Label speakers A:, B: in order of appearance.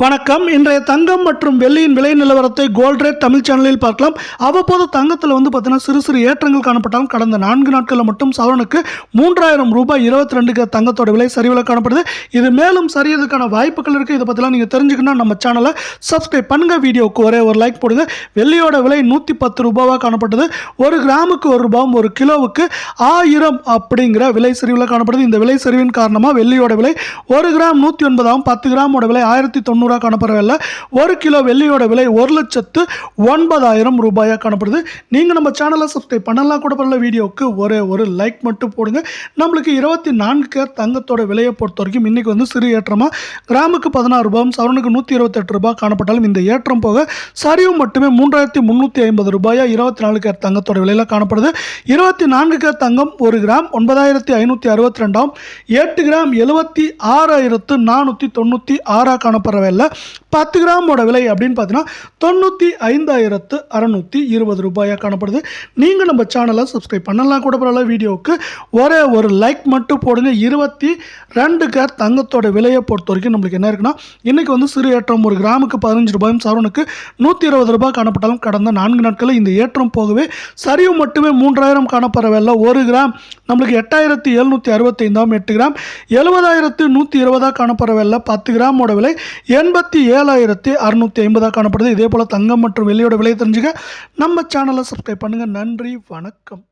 A: வணக்கம். இன்றைய தங்கம் மற்றும் வெள்ளியின் விலை நிலவரத்தை கோல்ட் ரேட் தமிழ் சேனலில் பார்க்கலாம். அவ்வப்போது தங்கத்தில் பார்த்தீங்கன்னா சிறு சிறு ஏற்றங்கள் காணப்பட்டாலும் கடந்த 4 நாட்களில் மட்டும் சவரனுக்கு 3000 ரூபாய் 22 தங்கத்தோட விலை சரிவில் காணப்படுது. இது மேலும் சரியதுக்கான வாய்ப்புகள் இருக்குது. இதை பற்றிலாம் நீங்கள் தெரிஞ்சுக்கணும், நம்ம சேனலை சப்ஸ்கிரைப் பண்ணுங்கள். வீடியோவுக்கு ஒரே ஒரு லைக் போடுங்க. வெள்ளியோட விலை 110 ரூபாவாக காணப்பட்டது. ஒரு கிராமுக்கு 1 ரூபாயும் ஒரு கிலோவுக்கு 1000 அப்படிங்கிற விலை சரிவில் காணப்படுது. இந்த விலை சரிவின் காரணமாக வெள்ளியோட விலை 1 கிராம் 109 10 கிராமோட விலை 1090 காணப்படவில்லை. 1 கிலோ வெள்ளியோட விலை 1,09,000 ரூபாயா காணப்படுது. நீங்க நம்ம சேனலை சப்ஸ்கிரைப் பண்ணலாம் கூட பரவாயில்ல. வீடியோவுக்கு ஒரே ஒரு லைக் மட்டும் போடுங்க. நம்மளுக்கு 24 கேரட் தங்கத்தோட விலையை பொறுத்த வரைக்கும் இன்னைக்கு சிறு ஏற்றமா கிராமுக்கு 16 ரூபாயும் சவரனுக்கு 128 ரூபாய் காணப்பட்டாலும் இந்த ஏற்றம் போக சரிவு மட்டுமே 3350 ரூபாயா 24 கேரட் தங்கத்தோட விலையில காணப்படுது. 24 கேரட் தங்கம் 1 கிராம் 9562 8 கிராம் 76,496 காணப்படவில்லை. 10 கிராமோட விலை அப்படின்னு பார்த்தீங்கன்னா 95,620 ரூபாயா காணப்படுது. நீங்கள் நம்ம சேனலை சப்ஸ்கிரைப் பண்ணலாம் கூட பரவாயில்ல. வீடியோவுக்கு ஒரே ஒரு லைக் மட்டும் போடுங்க. 22 கேரட் தங்கத்தோட விலையை பொறுத்த வரைக்கும் நம்மளுக்கு என்ன இருக்குன்னா இன்னைக்கு சிறு ஏற்றம் 1 கிராமுக்கு 15 ரூபாயும் சவரனுக்கு 120 ரூபாய் காணப்பட்டாலும் கடந்த 4 நாட்களில் இந்த ஏற்றம் போகவே சரிவு மட்டுமே 3000 காணப்படவில்லை. 1 கிராம் நம்மளுக்கு 8765 8 கிராம் 70,120 காணப்படவில்லை. 10 கிராமோட விலை 87,650 காணப்படுது. இதே போல தங்கம் மற்றும் வெள்ளியோட விலை தெரிஞ்சுக்க நம்ம சேனலை சப்ஸ்கிரைப் பண்ணுங்க. நன்றி, வணக்கம்.